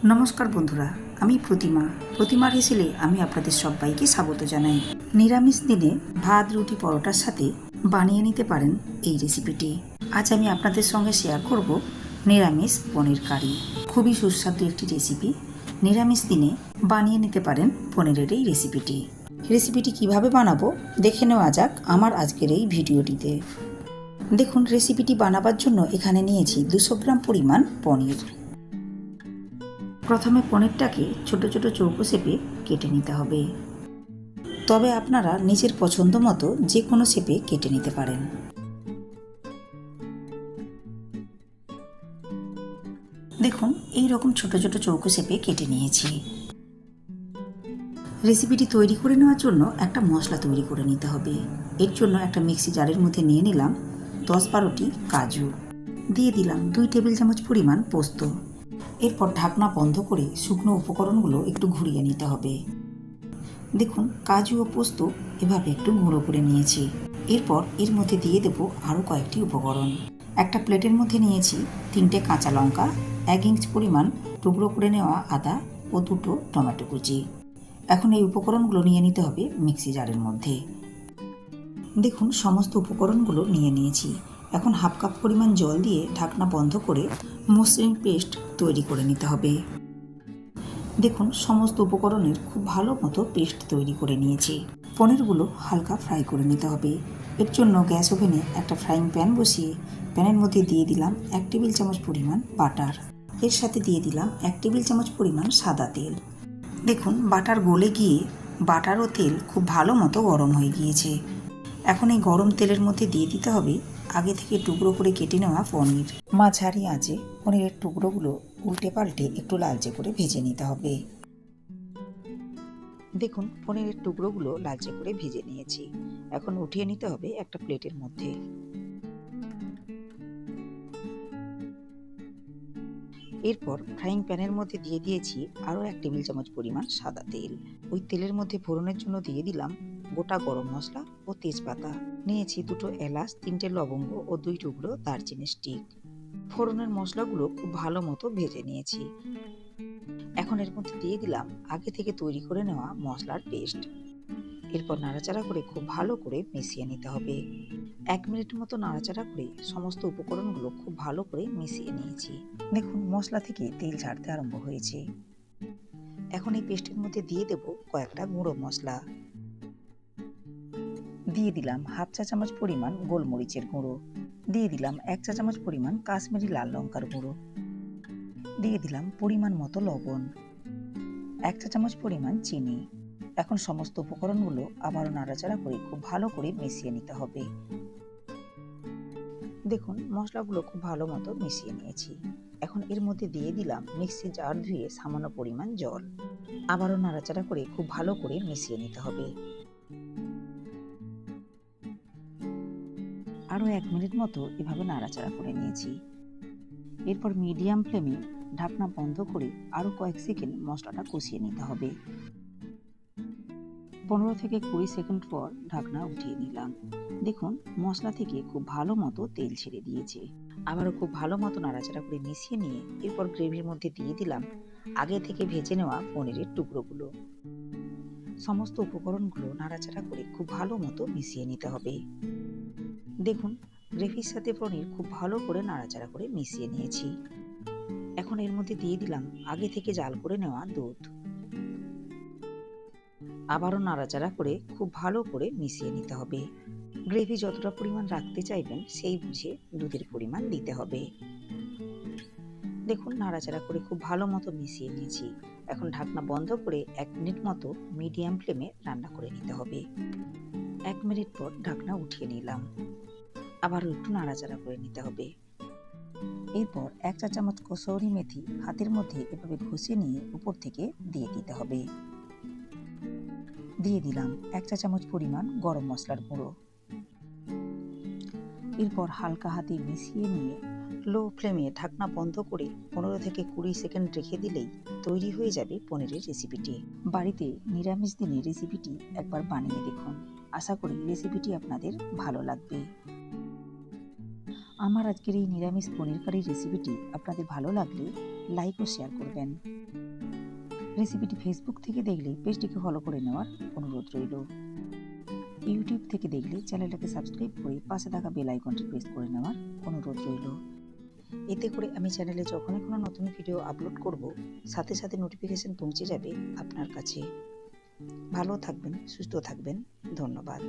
নমস্কার বন্ধুরা, আমি প্রতিমার হেসেলে আমি আপনাদের সবাইকে স্বাগত জানাই। নিরামিষ দিনে ভাত, রুটি, পরোটার সাথে বানিয়ে নিতে পারেন এই রেসিপিটি। আজ আমি আপনাদের সঙ্গে শেয়ার করব নিরামিষ পনির কারি। খুবই সুস্বাদু একটি রেসিপি। নিরামিষ দিনে বানিয়ে নিতে পারেন পনিরের এই রেসিপিটি কিভাবে বানাবো দেখে নেওয়া যাক আমার আজকের এই ভিডিওটিতে। দেখুন, রেসিপিটি বানাবার জন্য এখানে নিয়েছি 200 গ্রাম পরিমাণ পনির। প্রথমে পনিরটাকে ছোট ছোট চৌকো শেপে কেটে নিতে হবে, তবে আপনারা নিজের পছন্দ মতো যে কোনো শেপে কেটে নিতে পারেন। দেখুন, এই রকম ছোট ছোট চৌকো শেপে কেটে নিয়েছি। রেসিপিটি তৈরি করে নেওয়ার জন্য একটা মশলা তৈরি করে নিতে হবে। এর জন্য একটা মিক্সি জারের মধ্যে নিয়ে নিলাম 10-12টি কাজু, দিয়ে দিলাম 2 টেবিল চামচ পরিমাণ পোস্ত। এরপর ঢাকনা বন্ধ করে শুকনো উপকরণগুলো একটু ঘুরিয়ে নিতে হবে। দেখুন, কাজু ও পোস্ত এভাবে একটু গুঁড়ো করে নিয়েছি। এরপর এর মধ্যে দিয়ে দেব আরও কয়েকটি উপকরণ। একটা প্লেটের মধ্যে নিয়েছি 3টে কাঁচা লঙ্কা, 1 ইঞ্চ পরিমাণ টুকরো করে নেওয়া আদা ও 2টো টমেটো কুচি। এখন এই উপকরণগুলো নিয়ে নিতে হবে মিক্সি জারের মধ্যে। দেখুন, সমস্ত উপকরণগুলো নিয়ে নিয়েছি। এখন হাফ কাপ পরিমাণ জল দিয়ে ঢাকনা বন্ধ করে মসৃণ পেস্ট তৈরি করে নিতে হবে। দেখুন, সমস্ত উপকরণের খুব ভালো মতো পেস্ট তৈরি করে নিয়েছি। পনিরগুলো হালকা ফ্রাই করে নিতে হবে। এর জন্য গ্যাস ওভেনে একটা ফ্রাইং প্যান বসিয়ে প্যানের মধ্যে দিয়ে দিলাম 1 টেবিল চামচ পরিমাণ বাটার। এর সাথে দিয়ে দিলাম 1 টেবিল চামচ পরিমাণ সাদা তেল। দেখুন, বাটার গলে গিয়ে বাটার ও তেল খুব ভালো মতো গরম হয়ে গিয়েছে। এখন এই গরম তেলের মধ্যে দিয়ে দিতে হবে আগে থেকে টুকরো করে কেটে নেওয়া পনির। মাঝারি আঁচে পনিরের টুকরোগুলো উল্টে পাল্টে একটু লালচে করে ভেজে নিতে হবে। দেখুন, পনিরের টুকরোগুলো লালচে করে ভেজে নিয়েছি। এখন উঠিয়ে নিতে হবে একটা প্লেটের মধ্যে। এরপর ফ্রাইং প্যানের মধ্যে দিয়ে দিয়েছি আরও 1 টেবিল চামচ পরিমাণ সাদা তেল। ওই তেলের মধ্যে ফোড়নের জন্য দিয়ে দিলাম গোটা গরম মশলা ও তেজপাতা। নিয়েছি 2টো এলাচ, 3টে লবঙ্গ ও 2 টুকরো দারচিনি স্টিক। ফোড়নের মশলাগুলো খুব ভালো মতো ভেজে নিয়েছি। এখন এর মধ্যে দিয়ে দিলাম আগে থেকে তৈরি করে নেওয়া মশলার পেস্ট। এরপর নাড়াচাড়া করে খুব ভালো করে মিশিয়ে নিতে হবে। 1 মিনিট মতো নাড়াচাড়া করে সমস্ত উপকরণগুলো খুব ভালো করে মিশিয়ে নিয়েছি। দেখুন, মশলা থেকে তেল ছাড়তে আরম্ভ হয়েছে। এখন এই পেস্টের মধ্যে দিয়ে দেব কয়েকটা গুঁড়ো মশলা। দিয়ে দিলাম হাফ চা চামচ পরিমাণ গোলমরিচের গুঁড়ো, দিয়ে দিলাম 1 চা চামচ পরিমাণ কাশ্মীরি লাল লঙ্কার গুঁড়ো, দিয়ে দিলাম পরিমাণ মতো লবণ, 1 চা চামচ পরিমাণ চিনি। এখন সমস্ত উপকরণগুলো আবারও নাড়াচাড়া করে খুব ভালো করে মিশিয়ে নিতে হবে। দেখুন, মশলাগুলো খুব ভালো মতো মিশিয়ে নিয়েছি। এখন এর মধ্যে দিয়ে দিলাম মিক্সি জার ধুয়ে সামান্য পরিমাণ জল। আবারও নাড়াচাড়া করে খুব ভালো করে মিশিয়ে নিতে হবে। আরও 1 মিনিট মতো এভাবে নাড়াচাড়া করে নিয়েছি। এরপর মিডিয়াম ফ্লেমে ঢাকনা বন্ধ করে আরও কয়েক সেকেন্ড মশলাটা কষিয়ে নিতে হবে। 15 থেকে 20 সেকেন্ড পর ঢাকনা উঠিয়ে নিলাম। দেখুন, মশলা থেকে খুব ভালো মতো তেল ছেড়ে দিয়েছে। আবারও খুব ভালো মতো নাড়াচাড়া করে মিশিয়ে নিয়ে এরপর গ্রেভির মধ্যে দিয়ে দিলাম আগে থেকে ভেজে নেওয়া পনিরের টুকরোগুলো। সমস্ত উপকরণগুলো নাড়াচাড়া করে খুব ভালো মতো মিশিয়ে নিতে হবে। দেখুন, গ্রেভির সাথে পনির খুব ভালো করে নাড়াচাড়া করে মিশিয়ে নিয়েছি। এখন এর মধ্যে দিয়ে দিলাম আগে থেকে জাল করে নেওয়া দুধ। আবারও নাড়াচাড়া করে খুব ভালো করে মিশিয়ে নিতে হবে। গ্রেভি যতটা পরিমাণ রাখতে চাইবেন সেই বুঝে দুধের পরিমাণ দিতে হবে। দেখুন, নাড়াচাড়া করে খুব ভালো মতো মিশিয়ে নিয়েছি। এখন ঢাকনা বন্ধ করে 1 মিনিট মতো মিডিয়াম ফ্লেমে রান্না করে নিতে হবে। 1 মিনিট পর ঢাকনা উঠিয়ে নিলাম। আবারও একটু নাড়াচাড়া করে নিতে হবে। এরপর 1 চা চামচ কসৌরি মেথি হাতের মধ্যে এভাবে ঘষে নিয়ে উপর থেকে দিয়ে দিতে হবে। দিয়ে দিলাম 1 চা চামচ পরিমাণ গরম মশলার গুঁড়ো। এরপর হালকা হাতে মিশিয়ে নিয়ে লো ফ্লেমে ঢাকনা বন্ধ করে 15 থেকে 20 সেকেন্ড রেখে দিলেই তৈরি হয়ে যাবে পনিরের রেসিপিটি। বাড়িতে নিরামিষ দিনে রেসিপিটি একবার বানিয়ে দেখুন। আশা করি রেসিপিটি আপনাদের ভালো লাগবে। আমার আজকের এই নিরামিষ পনির কারি রেসিপিটি আপনাদের ভালো লাগলে লাইক ও শেয়ার করবেন। রেসিপিটি ফেসবুক থেকে দেখলে পেজটিকে ফলো করে নেওয়ার অনুরোধ রইল। ইউটিউব থেকে দেখলে চ্যানেলটাকে সাবস্ক্রাইব করে পাশে থাকা বেল আইকনটি প্রেস করে নেওয়ার অনুরোধ রইল। এতে করে আমি চ্যানেলে যখনই কোনো নতুন ভিডিও আপলোড করব, সাথে সাথে নোটিফিকেশন পৌঁছে যাবে আপনার কাছে। ভালো থাকবেন, সুস্থ থাকবেন। ধন্যবাদ।